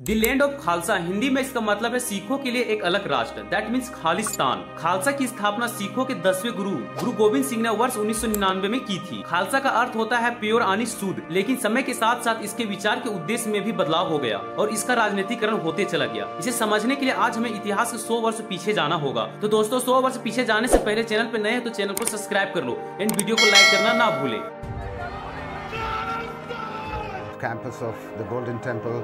The land of Khalsa, Hindi में इसका मतलब है सिखों के लिए एक अलग राष्ट्र, दैट मीन्स खालिस्तान। खालसा की स्थापना सिखों के 10वें गुरु गोविंद सिंह ने वर्ष 1999 में की थी। खालसा का अर्थ होता है प्योर यानी शुद्ध, लेकिन समय के साथ साथ इसके विचार के उद्देश्य में भी बदलाव हो गया और इसका राजनीतिकरण होते चला गया। इसे समझने के लिए आज हमें इतिहास के 100 वर्ष पीछे जाना होगा। तो दोस्तों 100 वर्ष पीछे जाने से पहले चैनल पर नए हैं तो चैनल को सब्सक्राइब कर लो एंड वीडियो को लाइक करना ना भूले। Campus of the Golden Temple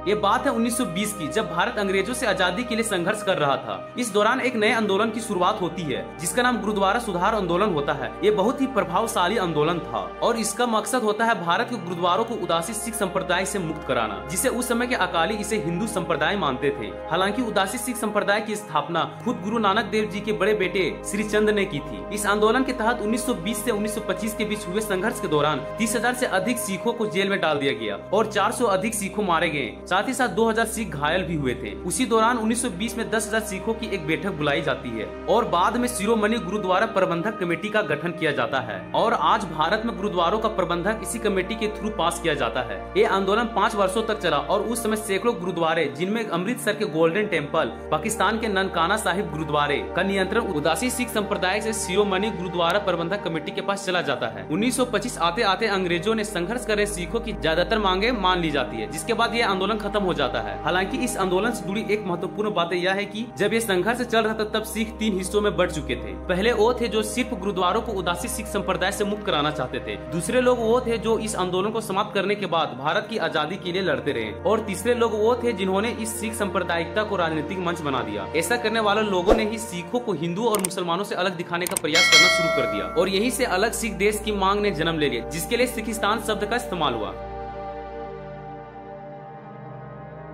ये बात है 1920 की, जब भारत अंग्रेजों से आजादी के लिए संघर्ष कर रहा था। इस दौरान एक नए आंदोलन की शुरुआत होती है जिसका नाम गुरुद्वारा सुधार आंदोलन होता है। ये बहुत ही प्रभावशाली आंदोलन था और इसका मकसद होता है भारत के गुरुद्वारों को उदासी सिख संप्रदाय से मुक्त कराना, जिसे उस समय के अकाली इसे हिंदू संप्रदाय मानते थे। हालांकि उदासी सिख संप्रदाय की स्थापना खुद गुरु नानक देव जी के बड़े बेटे श्री चंद ने की थी। इस आंदोलन के तहत 1920 से 1925 के बीच हुए संघर्ष के दौरान 30,000 से अधिक सिखों को जेल में डाल दिया गया और 400 अधिक सिखों मारे गए। साथ ही साथ 2000 सिख घायल भी हुए थे। उसी दौरान 1920 में 10,000 सिखों की एक बैठक बुलाई जाती है और बाद में शिरोमणि गुरुद्वारा प्रबंधक कमेटी का गठन किया जाता है और आज भारत में गुरुद्वारों का प्रबंधक इसी कमेटी के थ्रू पास किया जाता है। ये आंदोलन 5 वर्षों तक चला और उस समय सैकड़ों गुरुद्वारे, जिनमें अमृतसर के गोल्डन टेम्पल, पाकिस्तान के ननकाना साहिब गुरुद्वारे का नियंत्रण उदासी सिख संप्रदाय से शिरोमणि गुरुद्वारा प्रबंधक कमेटी के पास चला जाता है। 1925 आते आते अंग्रेजों ने संघर्ष कर रहे सिखों की ज्यादातर मांगे मान ली जाती है, जिसके बाद ये आंदोलन खत्म हो जाता है। हालांकि इस आंदोलन से जुड़ी एक महत्वपूर्ण बात यह है कि जब ये संघर्ष चल रहा था तब सिख 3 हिस्सों में बढ़ चुके थे। पहले वो थे जो सिर्फ गुरुद्वारों को उदासी सिख संप्रदाय से मुक्त कराना चाहते थे, दूसरे लोग वो थे जो इस आंदोलन को समाप्त करने के बाद भारत की आजादी के लिए लड़ते रहे और तीसरे लोग वो थे जिन्होंने इस सिख सांप्रदायिकता को राजनीतिक मंच बना दिया। ऐसा करने वाले लोगों ने ही सिखों को हिंदू और मुसलमानों से अलग दिखाने का प्रयास करना शुरू कर दिया और यही से अलग सिख देश की मांग ने जन्म ले लिया, जिसके लिए सिखिस्तान शब्द का इस्तेमाल हुआ।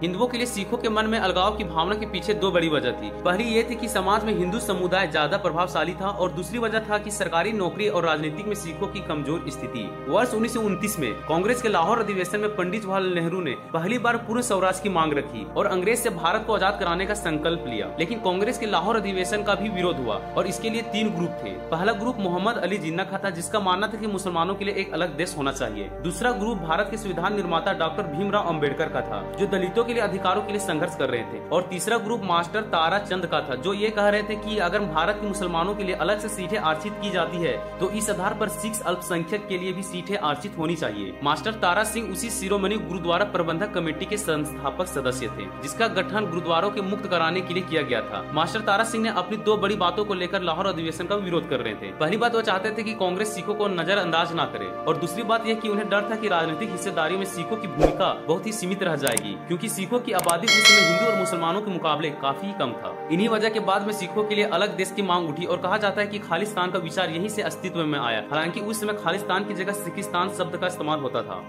हिंदुओं के लिए सिखों के मन में अलगाव की भावना के पीछे 2 बड़ी वजह थी। पहली ये थी कि समाज में हिंदू समुदाय ज्यादा प्रभावशाली था और दूसरी वजह था कि सरकारी नौकरी और राजनीति में सिखों की कमजोर स्थिति। वर्ष 1929 में कांग्रेस के लाहौर अधिवेशन में पंडित जवाहरलाल नेहरू ने पहली बार पूर्ण स्वराज की मांग रखी और अंग्रेज से भारत को आजाद कराने का संकल्प लिया। लेकिन कांग्रेस के लाहौर अधिवेशन का भी विरोध हुआ और इसके लिए 3 ग्रुप थे। पहला ग्रुप मोहम्मद अली जिन्ना का था, जिसका मानना था कि मुसलमानों के लिए एक अलग देश होना चाहिए। दूसरा ग्रुप भारत के संविधान निर्माता डॉक्टर भीमराव अम्बेडकर का था, जो दलितों के लिए अधिकारों के लिए संघर्ष कर रहे थे। और तीसरा ग्रुप मास्टर तारा चंद का था, जो ये कह रहे थे कि अगर भारत के मुसलमानों के लिए अलग से सीटें आरक्षित की जाती है तो इस आधार पर सिख अल्पसंख्यक के लिए भी सीटें आरक्षित होनी चाहिए। मास्टर तारा सिंह उसी शिरोमणि गुरुद्वारा प्रबंधक कमेटी के संस्थापक सदस्य थे, जिसका गठन गुरुद्वारों के मुक्त कराने के लिए किया गया था। मास्टर तारा सिंह ने अपनी 2 बड़ी बातों को लेकर लाहौर अधिवेशन का विरोध कर रहे थे। पहली बात वो चाहते थे कि कांग्रेस सिखों को नजरअंदाज न करे और दूसरी बात यह कि उन्हें डर था कि राजनीतिक हिस्सेदारी में सिखों की भूमिका बहुत ही सीमित रह जाएगी, क्योंकि सिखों की आबादी उस समय हिंदू और मुसलमानों के मुकाबले काफी कम था। इन्हीं वजह के बाद में सिखों के लिए अलग देश की मांग उठी और कहा जाता है कि खालिस्तान का विचार यहीं से अस्तित्व में आया। हालांकि उस समय खालिस्तान की जगह सिखिस्तान शब्द का इस्तेमाल होता था।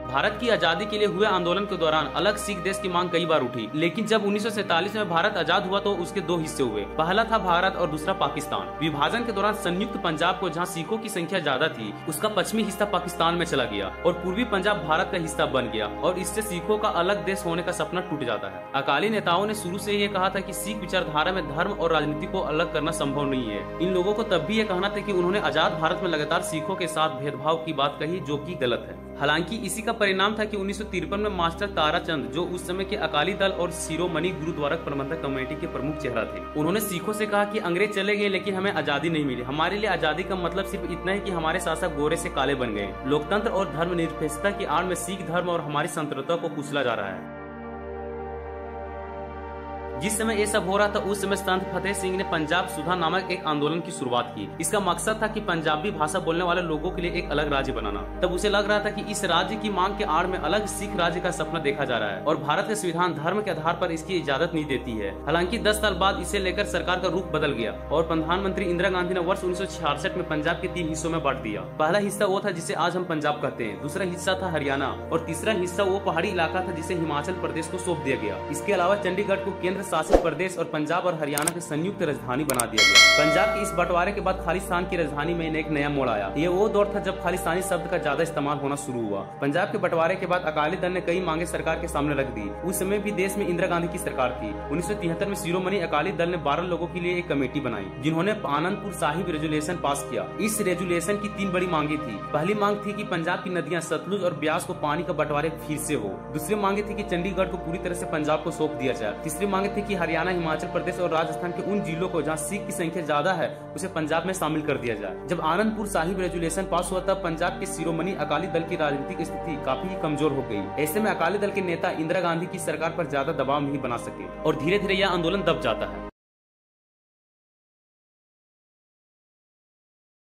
भारत की आजादी के लिए हुए आंदोलन के दौरान अलग सिख देश की मांग कई बार उठी, लेकिन जब 1947 में भारत आजाद हुआ तो उसके 2 हिस्से हुए। पहला था भारत और दूसरा पाकिस्तान। विभाजन के दौरान संयुक्त पंजाब को, जहां सिखों की संख्या ज्यादा थी, उसका पश्चिमी हिस्सा पाकिस्तान में चला गया और पूर्वी पंजाब भारत का हिस्सा बन गया और इससे सिखों का अलग देश होने का सपना टूट जाता है। अकाली नेताओं ने शुरू से ये कहा था कि सिख विचारधारा में धर्म और राजनीति को अलग करना संभव नहीं है। इन लोगों को तब भी ये कहना था कि उन्होंने आजाद भारत में लगातार सिखों के साथ भेदभाव की बात कही, जो कि गलत है। हालांकि इसी का परिणाम था कि 1953 में मास्टर ताराचंद, जो उस समय के अकाली दल और शिरोमणि गुरुद्वारा प्रबंधक कमेटी के प्रमुख चेहरा थे, उन्होंने सिखों से कहा कि अंग्रेज चले गए लेकिन हमें आजादी नहीं मिली। हमारे लिए आजादी का मतलब सिर्फ इतना है कि हमारे शासक गोरे से काले बन गए। लोकतंत्र और धर्मनिरपेक्षता की आड़ में सिख धर्म और हमारी संप्रदायता को कुचला जा रहा है। जिस समय ये सब हो रहा था उस समय संत फतेह सिंह ने पंजाब सुधा नामक एक आंदोलन की शुरुआत की। इसका मकसद था कि पंजाबी भाषा बोलने वाले लोगों के लिए एक अलग राज्य बनाना। तब उसे लग रहा था कि इस राज्य की मांग के आड़ में अलग सिख राज्य का सपना देखा जा रहा है और भारत का संविधान धर्म के आधार पर इसकी इजाजत नहीं देती है। हालांकि 10 साल बाद इसे लेकर सरकार का रुख बदल गया और प्रधानमंत्री इंदिरा गांधी ने वर्ष 1966 में पंजाब के 3 हिस्सों में बांट दिया। पहला हिस्सा वो था जिसे आज हम पंजाब कहते हैं, दूसरा हिस्सा था हरियाणा और तीसरा हिस्सा वो पहाड़ी इलाका था जिसे हिमाचल प्रदेश को सौंप दिया गया। इसके अलावा चंडीगढ़ को केंद्र शासित प्रदेश और पंजाब और हरियाणा की संयुक्त राजधानी बना दिया गया। पंजाब के इस बंटवारे के बाद खालिस्तान की राजधानी में एक नया मोड़ आया। ये वो दौर था जब खालिस्तानी शब्द का ज्यादा इस्तेमाल होना शुरू हुआ। पंजाब के बंटवारे के बाद अकाली दल ने कई मांगे सरकार के सामने रख दी। उस समय भी देश में इंदिरा गांधी की सरकार थी। 1973 में शिरोमणि अकाली दल ने 12 लोगों के लिए एक कमेटी बनाई, जिन्होंने आनंदपुर साहिब रेजुलेशन पास किया। इस रेजुलेशन की 3 बड़ी मांगे थी। पहली मांग थी कि पंजाब की नदियां सतलुज और ब्यास को पानी का बंटवारे फिर से हो। दूसरी मांगे थी कि चंडीगढ़ को पूरी तरह से पंजाब को सौंप दिया जाए। तीसरी मांगे थी कि हरियाणा, हिमाचल प्रदेश और राजस्थान के उन जिलों को जहां सिख की संख्या ज्यादा है उसे पंजाब में शामिल कर दिया जाए। जब आनंदपुर साहिब रेजुलेशन पास हुआ तब पंजाब के शिरोमणि अकाली दल की राजनीतिक स्थिति काफी कमजोर हो गई। ऐसे में अकाली दल के नेता इंदिरा गांधी की सरकार पर ज्यादा दबाव नहीं बना सके और धीरे धीरे यह आंदोलन दब जाता है।